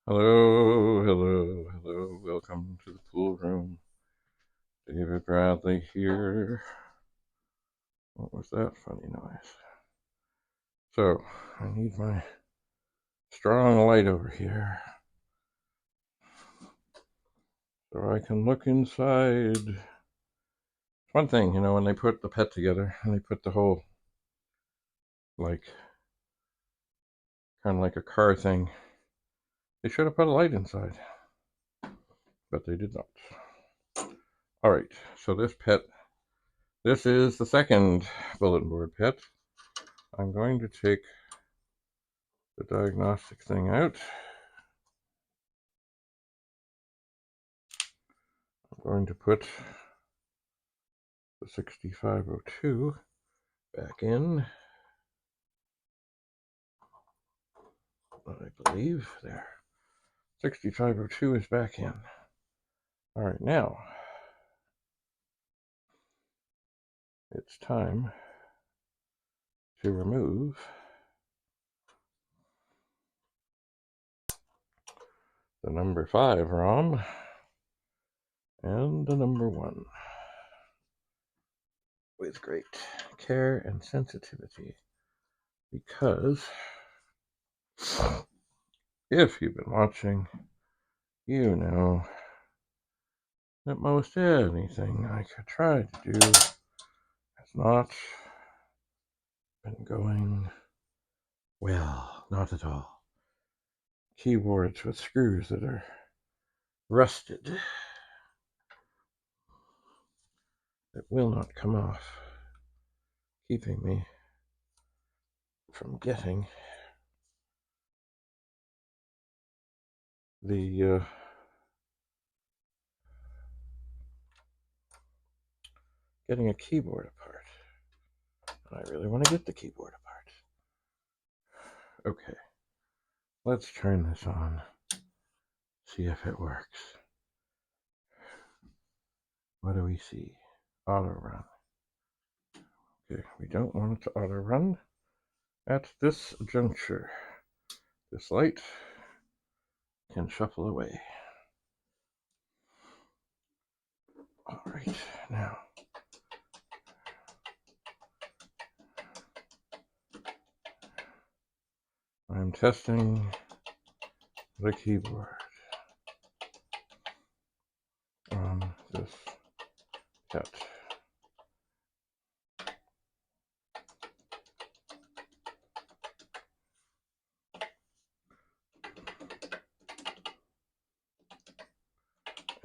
Hello, hello, hello. Welcome to the pool room. David Bradley here. What was that funny noise? So, I need my strong light over here so I can look inside. It's one thing, when they put the pet together and they put the whole, like, kind of like a car thing, they should have put a light inside, but they did not. All right, so this is the second bulletin board pet. I'm going to take the diagnostic thing out. I'm going to put the 6502 back in, I believe. There. 6502 is back in. All right, now it's time to remove the number 5 ROM and the number 1 with great care and sensitivity, because if you've been watching, you know that most anything I could try to do has not been going well, not at all. Keyboards with screws that are rusted that will not come off, keeping me from getting the getting a keyboard apart. And I really want to get the keyboard apart. Okay, let's turn this on, see if it works. What do we see? Auto run. Okay, we don't want it to auto run at this juncture. This light can shuffle away. All right, now I'm testing the keyboard on this pet.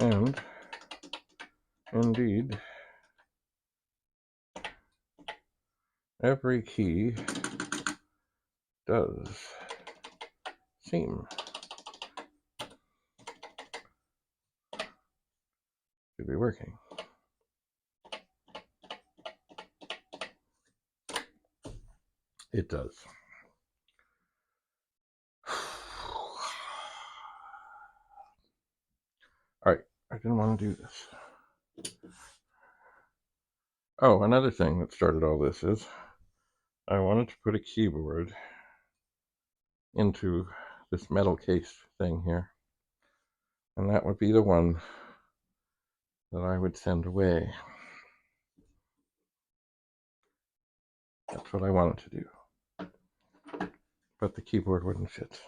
And indeed, every key does seem to be working. It does. All right, I didn't want to do this. Oh, another thing that started all this is I wanted to put a keyboard into this metal case thing here, and that would be the one that I would send away. That's what I wanted to do. But the keyboard wouldn't fit.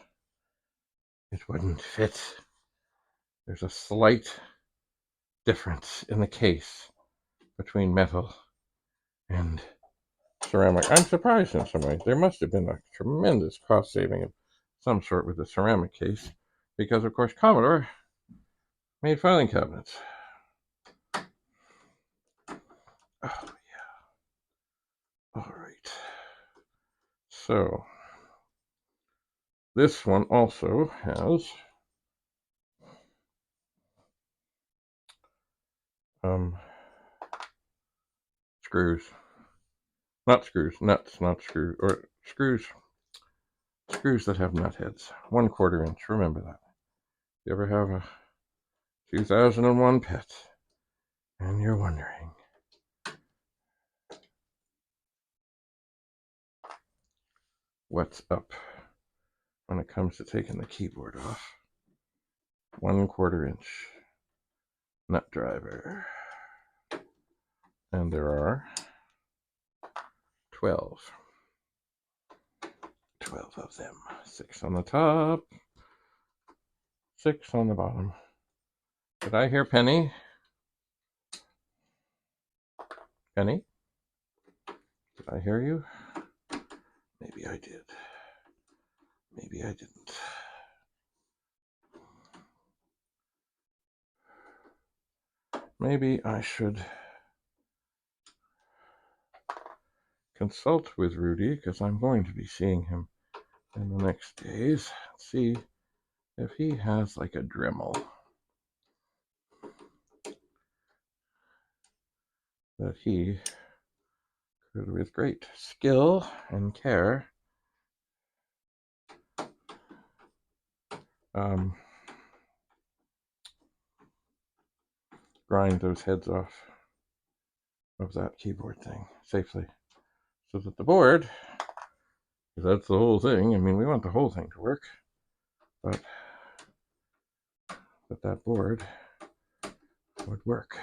It wouldn't fit. There's a slight difference in the case between metal and ceramic. I'm surprised in some ways. There must have been a tremendous cost saving of some sort with the ceramic case, because of course Commodore made filing cabinets. Oh yeah. All right. So this one also has screws. Not screws, nuts, not screws, or screws that have nut heads. 1/4 inch, remember that. You ever have a 2001 pet and you're wondering what's up when it comes to taking the keyboard off? 1/4 inch nut driver. And there are 12. 12 of them. 6 on the top, 6 on the bottom. Did I hear Penny? Penny? Did I hear you? Maybe I did. Maybe I didn't. Maybe I should consult with Rudy, because I'm going to be seeing him in the next days. See if he has like a Dremel that he could, with great skill and care, grind those heads off of that keyboard thing safely, so that the board, because that's the whole thing. I mean, we want the whole thing to work, but that board would work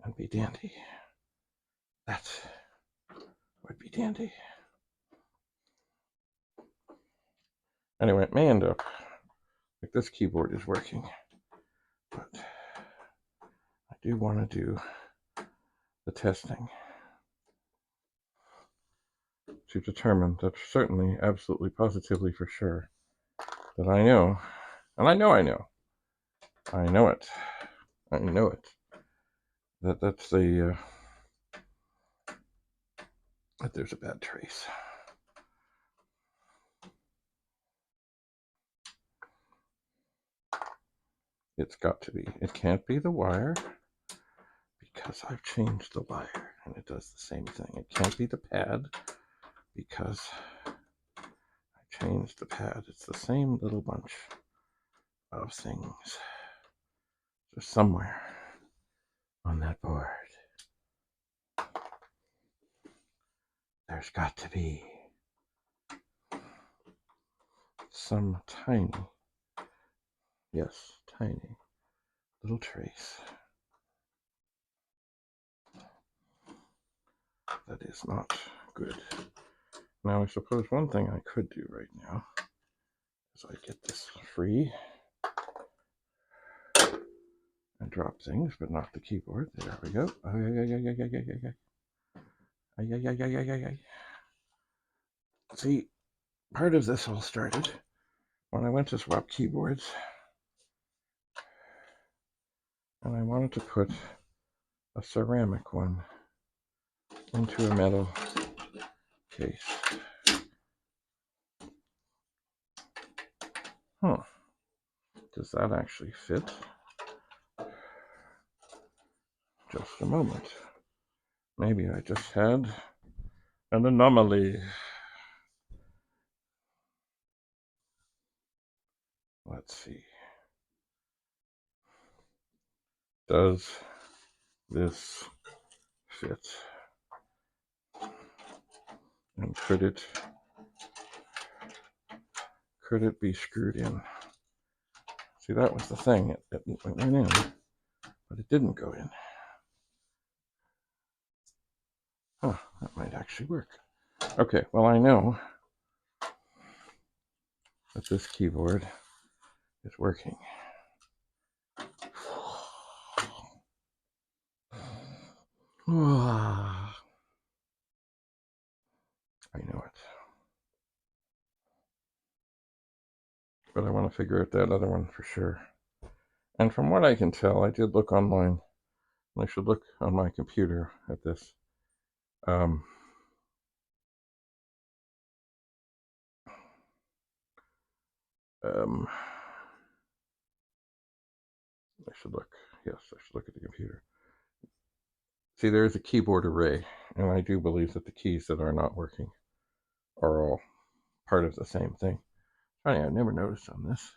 and be dandy. That would be dandy. Anyway, it may end up like this keyboard is working, but I do want to do the testing to determine that certainly, absolutely, positively, for sure, that I know, and I know it, that that's the, that there's a bad trace. It's got to be. It can't be the wire, because I've changed the wire and it does the same thing. It can't be the pad, because I changed the pad. It's the same little bunch of things. So somewhere on that board, there's got to be some tiny, yes, tiny little trace that is not good. Now, I suppose one thing I could do right now is I get this free and drop things, but not the keyboard. There we go. See, part of this all started when I went to swap keyboards, and I wanted to put a ceramic one into a metal case. Does that actually fit? Just a moment. Maybe I just had an anomaly. Let's see. Does this fit? And could it be screwed in? See, that was the thing. It went in, but it didn't go in. Huh, that might actually work. Okay, well, I know that this keyboard is working. I know it. But I want to figure out that other one for sure. And from what I can tell, I did look online, and I should look on my computer at this. I should look. Yes, I should look at the computer. See, there's a keyboard array, and I do believe that the keys that are not working are all part of the same thing. Funny, I've never noticed on this.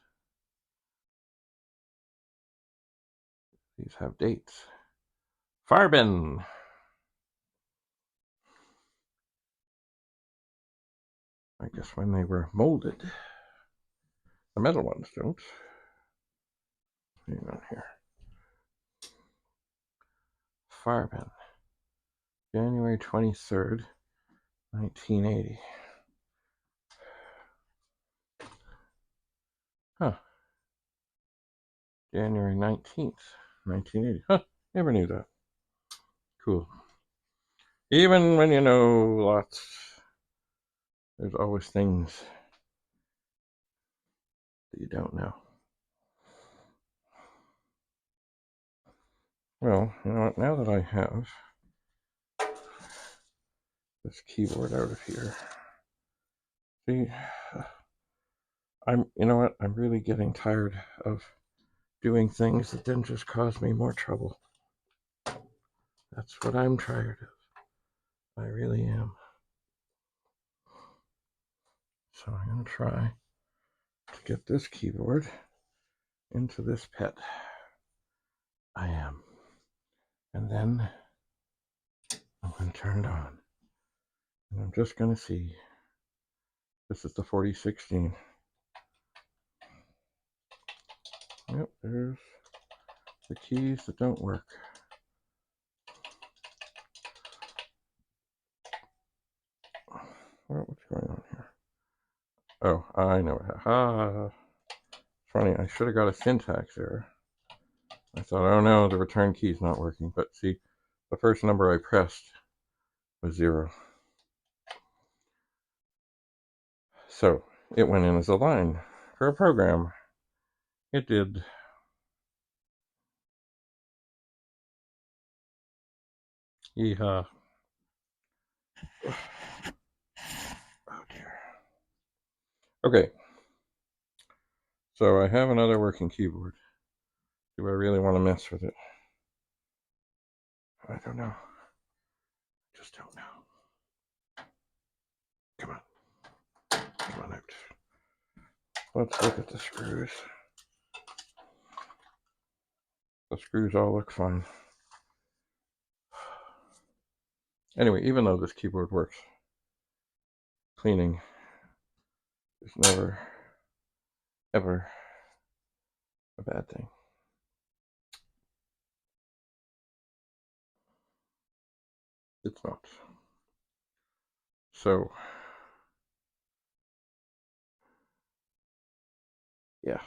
These have dates. Farben. I guess when they were molded. The metal ones don't. Hang on here. Fireman, January 23rd, 1980. Huh. January 19th, 1980. Huh. Never knew that. Cool. Even when you know lots, there's always things that you don't know. Well, you know what? Now that I have this keyboard out of here, see, you know what? I'm really getting tired of doing things that then just cause me more trouble. That's what I'm tired of. I really am. So I'm going to try to get this keyboard into this pet. I am. And then I'm going to turn it on. And I'm just going to see. This is the 4016. Yep, there's the keys that don't work. Well, what's going on here? Oh, I know it. Funny, I should have got a syntax error. I thought, oh no, the return key's not working. But see, the first number I pressed was 0. So it went in as a line for a program. It did. Yeehaw. Oh dear. Okay. So I have another working keyboard. Do I really want to mess with it? I don't know. Just don't know. Come on. Come on out. Let's look at the screws. The screws all look fine. Anyway, even though this keyboard works, cleaning is never, ever a bad thing. It's not. So, yeah.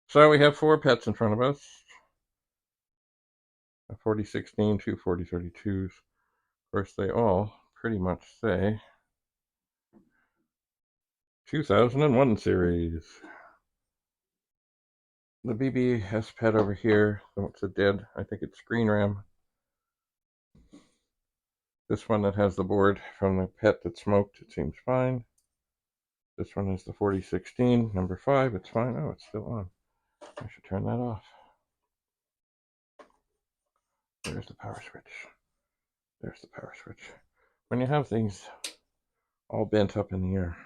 So we have 4 pets in front of us. A 4016, 2 4032s. Of course, they all pretty much say 2001 series. The BBS pet over here, it's a dead, I think it's Green Ram. This one that has the board from the pet that smoked, it seems fine. This one is the 4016, number 5, it's fine. Oh, it's still on. I should turn that off. There's the power switch. There's the power switch. When you have things all bent up in the air,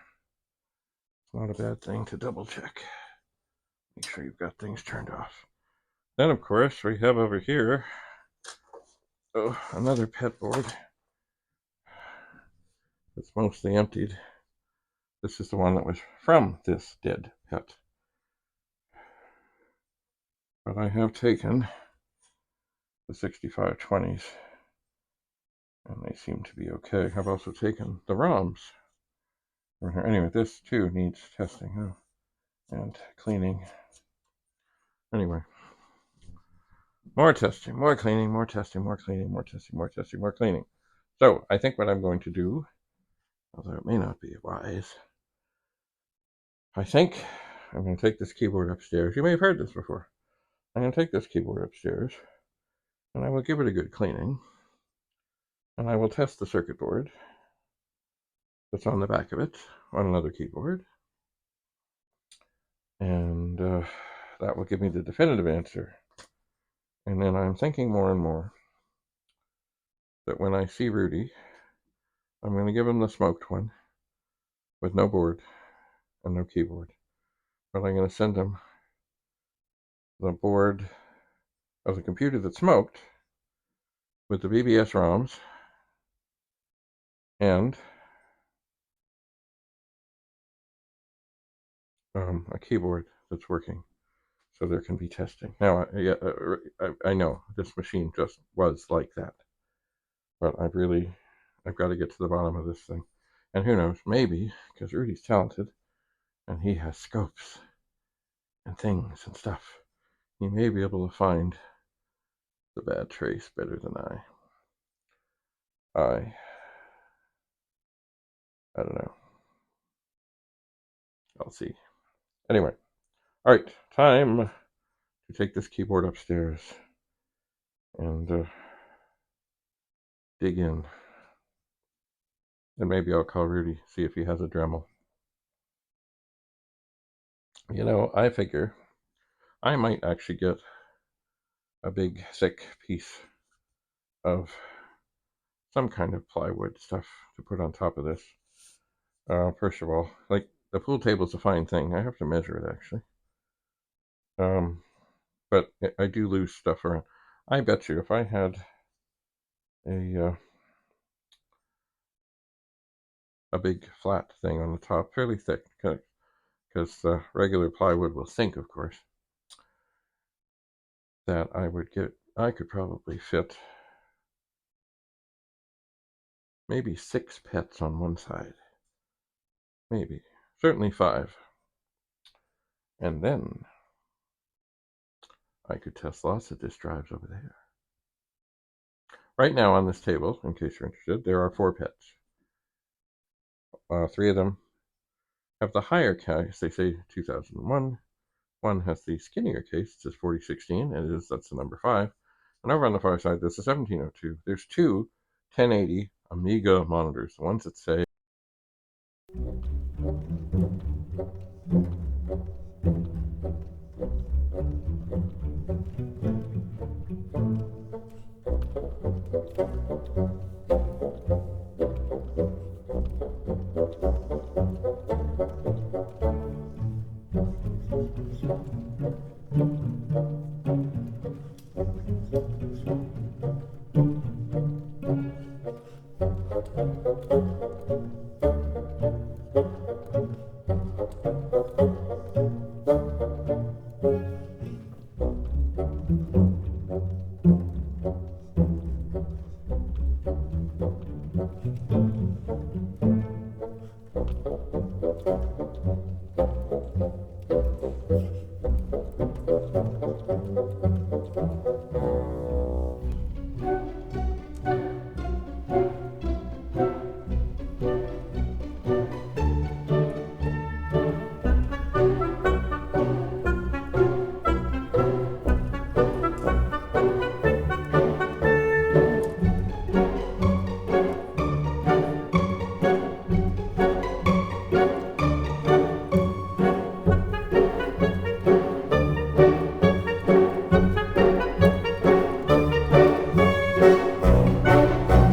it's not a bad thing to double check. Make sure you've got things turned off. Then, of course, we have over here, another pet board. It's mostly emptied. This is the one that was from this dead pet. But I have taken the 6520s, and they seem to be okay. I've also taken the ROMs. Anyway, this too needs testing and cleaning. Anyway, more testing, more cleaning, more testing, more cleaning, more testing, more testing, more cleaning. So I think what I'm going to do, although it may not be wise, I think I'm going to take this keyboard upstairs. You may have heard this before. I'm going to take this keyboard upstairs, and I will give it a good cleaning, and I will test the circuit board that's on the back of it on another keyboard, and that will give me the definitive answer. And then I'm thinking more and more that when I see Rudy, I'm going to give him the smoked one with no board and no keyboard. But I'm going to send him the board of the computer that smoked with the BBS ROMs and a keyboard that's working. so there can be testing. Now, I know this machine just was like that, but I've got to get to the bottom of this thing. And who knows, maybe, because Rudy's talented, and he has scopes and things and stuff, he may be able to find the bad trace better than I don't know. I'll see. Anyway, all right, time to take this keyboard upstairs and dig in. And maybe I'll call Rudy, see if he has a Dremel. You know, I figure I might actually get a big, thick piece of some kind of plywood stuff to put on top of this. First of all, like, the pool table's a fine thing. I have to measure it, actually. But I do lose stuff around. I bet you if I had a big flat thing on the top, fairly thick, because regular plywood will sink, of course, that I could probably fit maybe 6 pets on one side. Maybe. Certainly 5. And then I could test lots of disk drives over there. Right now on this table, in case you're interested, there are 4 pets. 3 of them have the higher case, they say 2001. One has the skinnier case, it says 4016, and that's the number 5. And over on the far side, there's a 1702. There's 2 1080 Amiga monitors, the ones that say